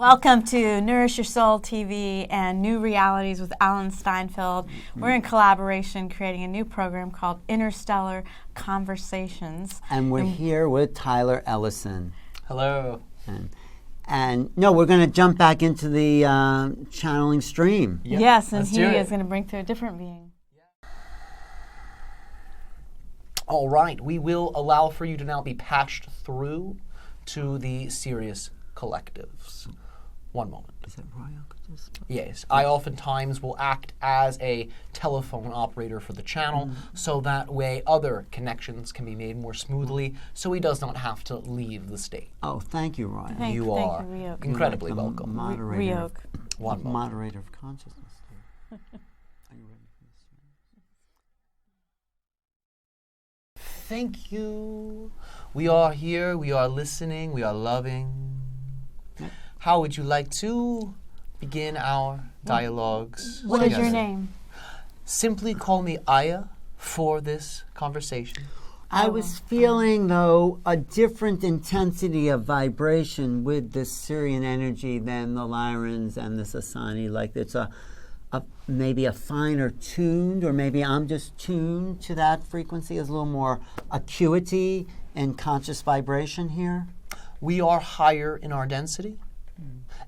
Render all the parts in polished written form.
Welcome to Nourish Your Soul TV and New Realities with Alan Steinfeld. We're in collaboration creating a new program called InnerStellar Conversations. And we're here with Tyler Ellison. Hello. And no, we're going to jump back into the channeling stream. Yep. Yes, and he is going to bring through a different being. All right, we will allow for you to now be patched through to the Sirius collectives. One moment. Is that Riok? Yes. I oftentimes will act as a telephone operator for the channel, so that way other connections can be made more smoothly, so he does not have to leave the state. Oh, thank you, Riok. You are incredibly welcome. Riok. One moment. Moderator of consciousness. Are you ready for this? Thank you. We are here, we are listening, we are loving. How would you like to begin our dialogues? What is your name? Simply call me Aya for this conversation. I was feeling, though, a different intensity of vibration with this Syrian energy than the Lyrans and the Sasani. Like it's maybe a finer tuned, or maybe I'm just tuned to that frequency. There's a little more acuity and conscious vibration here. We are higher in our density.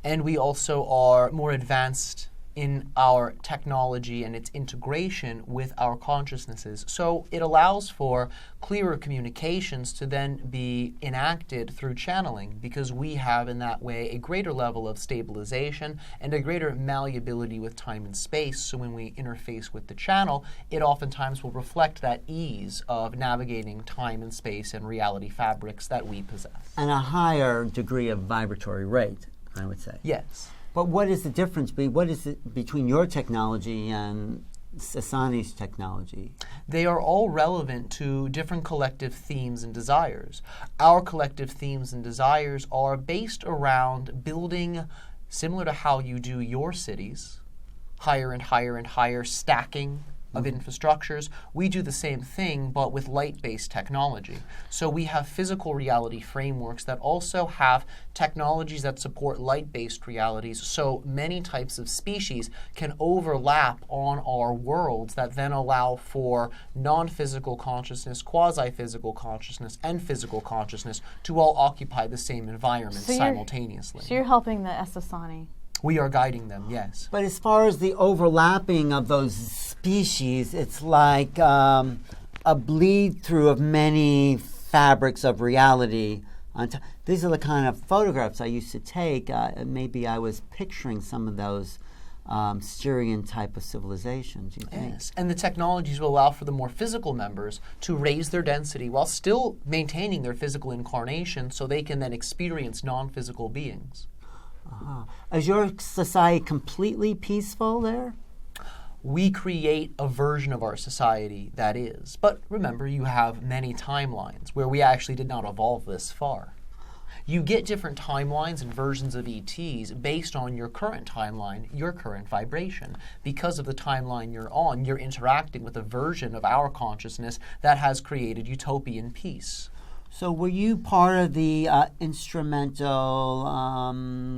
And we also are more advanced in our technology and its integration with our consciousnesses. So it allows for clearer communications to then be enacted through channeling, because we have in that way a greater level of stabilization and a greater malleability with time and space. So when we interface with the channel, it oftentimes will reflect that ease of navigating time and space and reality fabrics that we possess. And a higher degree of vibratory rate, I would say. Yes. But what is the difference? What is it between your technology and Sasani's technology? They are all relevant to different collective themes and desires. Our collective themes and desires are based around building, similar to how you do your cities, higher and higher and higher stacking of infrastructures. We do the same thing, but with light-based technology. So we have physical reality frameworks that also have technologies that support light-based realities. So many types of species can overlap on our worlds that then allow for non-physical consciousness, quasi-physical consciousness, and physical consciousness to all occupy the same environment simultaneously. So you're helping the Sasani. We are guiding them, yes. But as far as the overlapping of those species, it's like a bleed through of many fabrics of reality. These are the kind of photographs I used to take. Maybe I was picturing some of those Syrian type of civilizations, you think? Yes, and the technologies will allow for the more physical members to raise their density while still maintaining their physical incarnation, so they can then experience non-physical beings. Is your society completely peaceful there? We create a version of our society that is. But remember, you have many timelines where we actually did not evolve this far. You get different timelines and versions of ETs based on your current timeline, your current vibration. Because of the timeline you're on, you're interacting with a version of our consciousness that has created utopian peace. So were you part of the instrumental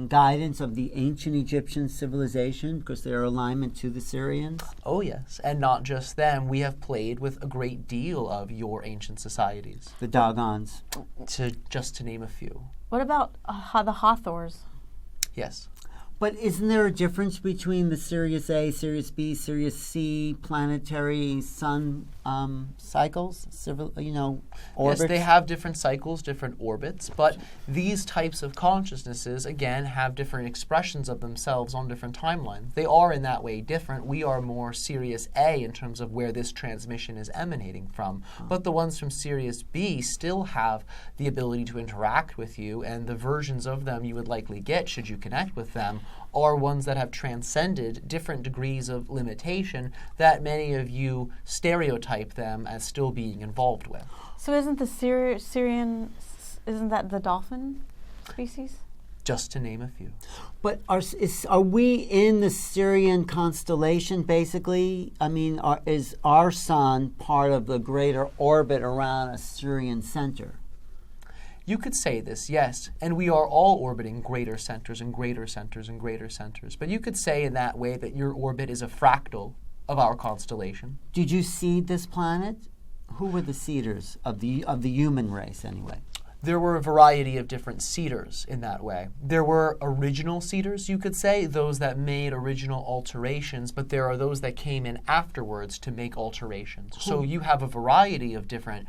guidance of the ancient Egyptian civilization because their alignment to the Syrians? Oh yes, and not just them. We have played with a great deal of your ancient societies. The Dogons. Just to name a few. What about the Hathors? Yes. But isn't there a difference between the Sirius A, Sirius B, Sirius C planetary sun cycles, orbits? Yes, they have different cycles, different orbits, but these types of consciousnesses, again, have different expressions of themselves on different timelines. They are in that way different. We are more Sirius A in terms of where this transmission is emanating from, but the ones from Sirius B still have the ability to interact with you, and the versions of them you would likely get should you connect with them are ones that have transcended different degrees of limitation that many of you stereotype them as still being involved with. So isn't the Syrian, isn't that the dolphin species? Just to name a few. But are we in the Syrian constellation, basically? I mean, is our sun part of the greater orbit around a Syrian center? You could say this, yes, and we are all orbiting greater centers and greater centers and greater centers. But you could say in that way that your orbit is a fractal of our constellation. Did you seed this planet? Who were the seeders of the human race, anyway? There were a variety of different seeders in that way. There were original seeders, you could say, those that made original alterations, but there are those that came in afterwards to make alterations. So you have a variety of different,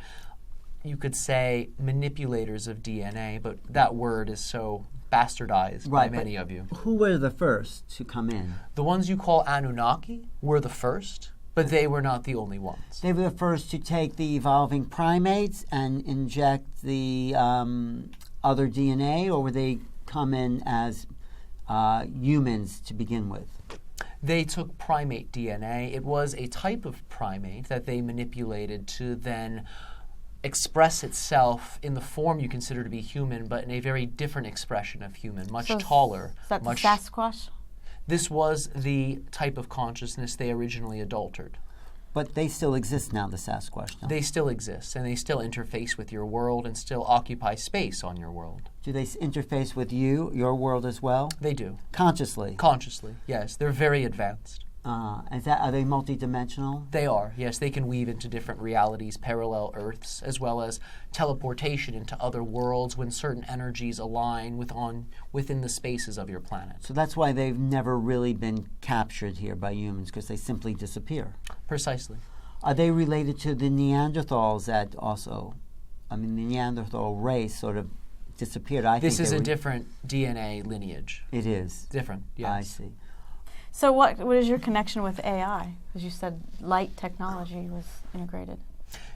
you could say, manipulators of DNA, but that word is so bastardized by many of you. Who were the first to come in? The ones you call Anunnaki were the first, but they were not the only ones. They were the first to take the evolving primates and inject the other DNA, or were they come in as humans to begin with? They took primate DNA. It was a type of primate that they manipulated to then express itself in the form you consider to be human, but in a very different expression of human, much taller. Is that much the Sasquatch? This was the type of consciousness they originally adulterated. But they still exist now, the Sasquatch. No? They still exist, and they still interface with your world and still occupy space on your world. Do they interface with you, your world as well? They do. Consciously? Consciously, yes. They're very advanced. Are they multidimensional? They are, yes. They can weave into different realities, parallel Earths, as well as teleportation into other worlds when certain energies align within the spaces of your planet. So that's why they've never really been captured here by humans, because they simply disappear. Precisely. Are they related to the Neanderthals that also, the Neanderthal race sort of disappeared? This is a different DNA lineage. It is? Different, yes. I see. So what is your connection with AI? Because you said light technology was integrated.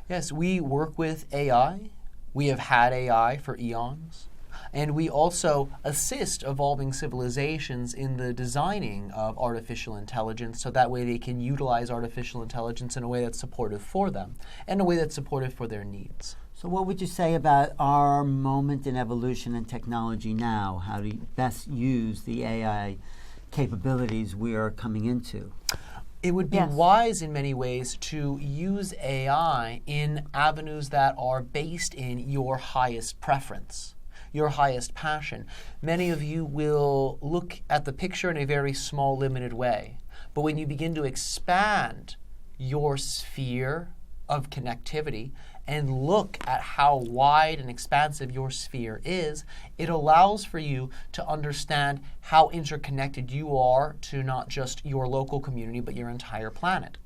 Yes, we work with AI. We have had AI for eons. And we also assist evolving civilizations in the designing of artificial intelligence so that way they can utilize artificial intelligence in a way that's supportive for them and a way that's supportive for their needs. So what would you say about our moment in evolution and technology now? How do you best use the AI capabilities we are coming into? It would be wise in many ways to use AI in avenues that are based in your highest preference, your highest passion. Many of you will look at the picture in a very small, limited way. But when you begin to expand your sphere of connectivity and look at how wide and expansive your sphere is, it allows for you to understand how interconnected you are to not just your local community, but your entire planet.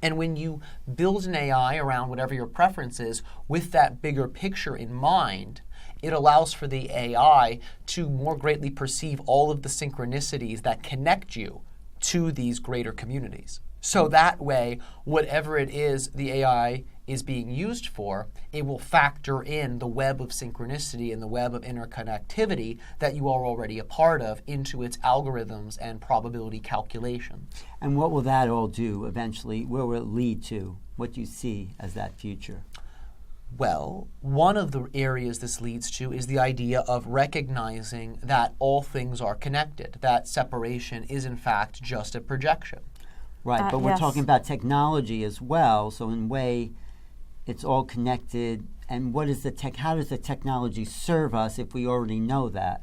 And when you build an AI around whatever your preference is with that bigger picture in mind, it allows for the AI to more greatly perceive all of the synchronicities that connect you to these greater communities. So that way, whatever it is the AI is being used for, it will factor in the web of synchronicity and the web of interconnectivity that you are already a part of into its algorithms and probability calculations. And what will that all do eventually? Where will it lead to? What do you see as that future? Well, one of the areas this leads to is the idea of recognizing that all things are connected, that separation is in fact just a projection. Right, but we're talking about technology as well, so in a way it's all connected. And what is how does the technology serve us if we already know that?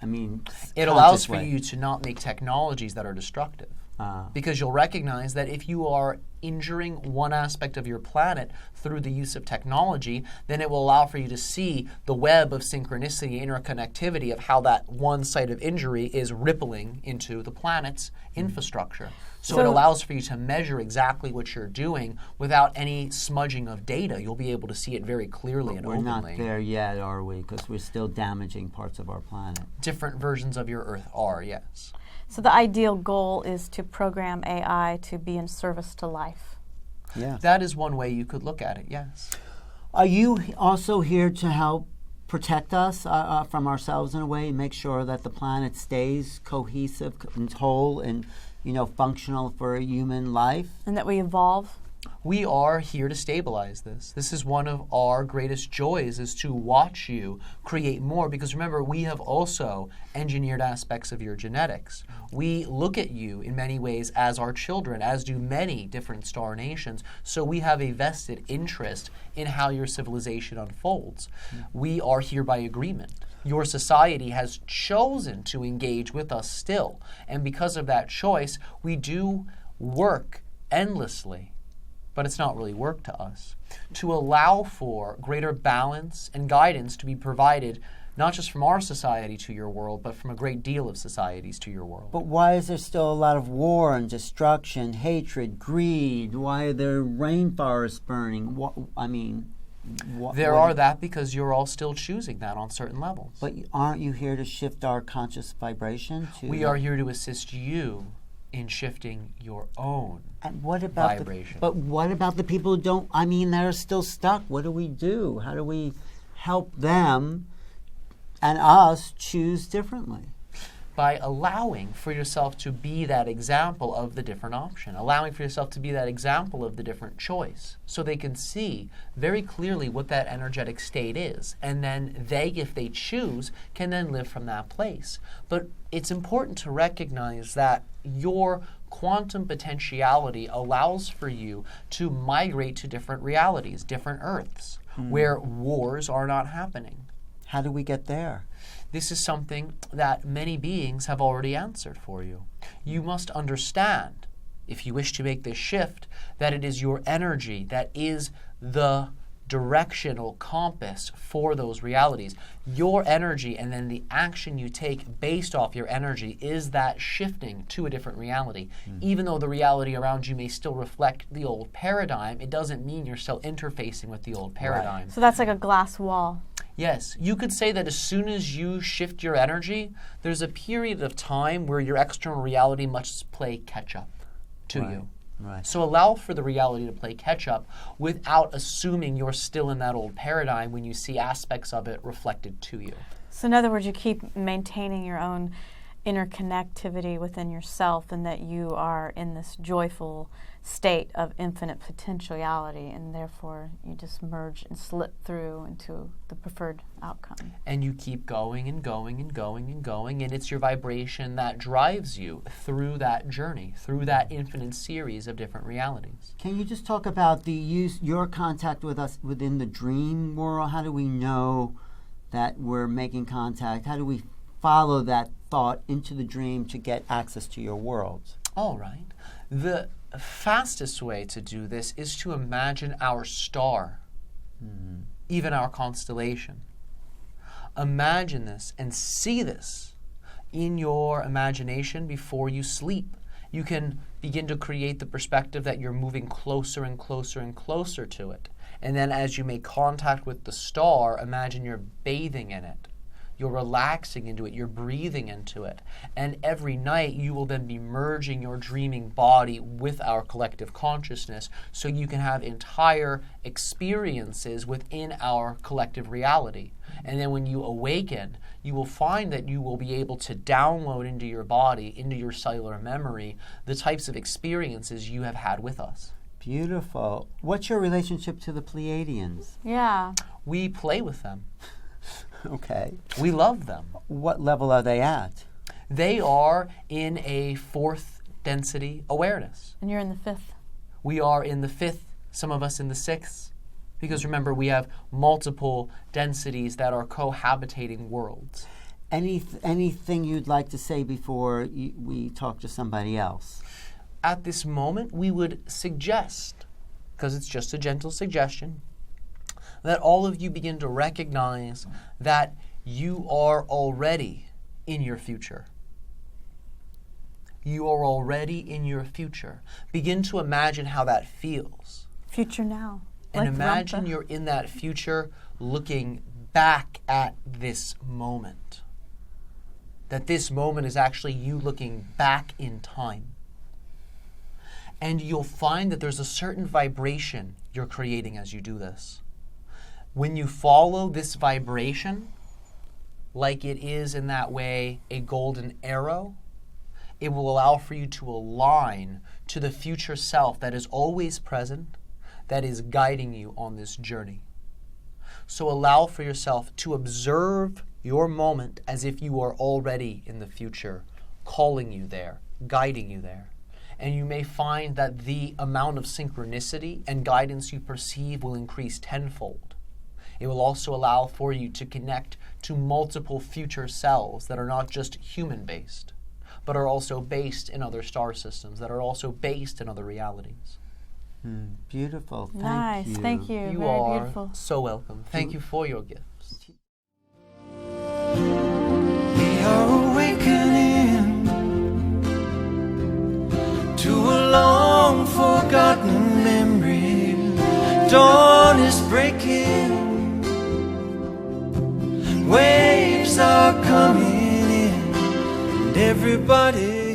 It allows for you to not make technologies that are destructive. Because you'll recognize that if you are injuring one aspect of your planet through the use of technology, then it will allow for you to see the web of synchronicity, interconnectivity of how that one site of injury is rippling into the planet's infrastructure. So it allows for you to measure exactly what you're doing without any smudging of data. You'll be able to see it very clearly and openly. We're not there yet, are we? Because we're still damaging parts of our planet. Different versions of your Earth are, yes. So the ideal goal is to program AI to be in service to life. Yeah. That is one way you could look at it, yes. Are you also here to help protect us from ourselves in a way, make sure that the planet stays cohesive and whole and functional for a human life? And that we evolve? We are here to stabilize this. This is one of our greatest joys, is to watch you create more, because remember, we have also engineered aspects of your genetics. We look at you in many ways as our children, as do many different star nations, so we have a vested interest in how your civilization unfolds. We are here by agreement. Your society has chosen to engage with us still, and because of that choice, we do work endlessly. But it's not really work to us, to allow for greater balance and guidance to be provided, not just from our society to your world, but from a great deal of societies to your world. But why is there still a lot of war and destruction, hatred, greed? Why are there rainforests burning? That because you're all still choosing that on certain levels. But aren't you here to shift our conscious vibration? We are here to assist you in shifting your own and what about vibration. But what about the people who don't, they're still stuck? What do we do? How do we help them and us choose differently? By allowing for yourself to be that example of the different option, allowing for yourself to be that example of the different choice, so they can see very clearly what that energetic state is, and then they, if they choose, can then live from that place. But it's important to recognize that your quantum potentiality allows for you to migrate to different realities, different Earths, where wars are not happening. How do we get there? This is something that many beings have already answered for you. You must understand, if you wish to make this shift, that it is your energy that is the directional compass for those realities. Your energy and then the action you take based off your energy is that shifting to a different reality. Even though the reality around you may still reflect the old paradigm, it doesn't mean you're still interfacing with the old paradigm. Right. So that's like a glass wall. Yes, you could say that as soon as you shift your energy, there's a period of time where your external reality must play catch up to you. Right. So allow for the reality to play catch up without assuming you're still in that old paradigm when you see aspects of it reflected to you. So in other words, you keep maintaining your own interconnectivity within yourself, and that you are in this joyful state of infinite potentiality, and therefore you just merge and slip through into the preferred outcome. And you keep going and going and going and going, and it's your vibration that drives you through that journey, through that infinite series of different realities. Can you just talk about your contact with us within the dream world? How do we know that we're making contact? How do we follow that thought into the dream to get access to your world? All right. The fastest way to do this is to imagine our star, even our constellation. Imagine this and see this in your imagination before you sleep. You can begin to create the perspective that you're moving closer and closer and closer to it. And then as you make contact with the star, imagine you're bathing in it. You're relaxing into it, you're breathing into it. And every night you will then be merging your dreaming body with our collective consciousness, so you can have entire experiences within our collective reality. And then when you awaken, you will find that you will be able to download into your body, into your cellular memory, the types of experiences you have had with us. Beautiful. What's your relationship to the Pleiadians? Yeah. We play with them. Okay. We love them. What level are they at? They are in a fourth density awareness. And you're in the fifth. We are in the fifth, some of us in the sixth. Because remember, we have multiple densities that are cohabitating worlds. Anything you'd like to say before we talk to somebody else? At this moment, we would suggest, because it's just a gentle suggestion, that all of you begin to recognize that you are already in your future. You are already in your future. Begin to imagine how that feels. Future now. And like imagine Rampa. you're in that future looking back at this moment. That this moment is actually you looking back in time. And you'll find that there's a certain vibration you're creating as you do this. When you follow this vibration, like it is in that way a golden arrow, it will allow for you to align to the future self that is always present, that is guiding you on this journey. So allow for yourself to observe your moment as if you are already in the future, calling you there, guiding you there. And you may find that the amount of synchronicity and guidance you perceive will increase tenfold. It will also allow for you to connect to multiple future selves that are not just human-based, but are also based in other star systems, that are also based in other realities. Beautiful. Nice. Thank you. Thank you. You Very are beautiful. so welcome. Thank you for your gifts. We are awakening to a long forgotten memory. Dawn is breaking, waves are coming in, and everybody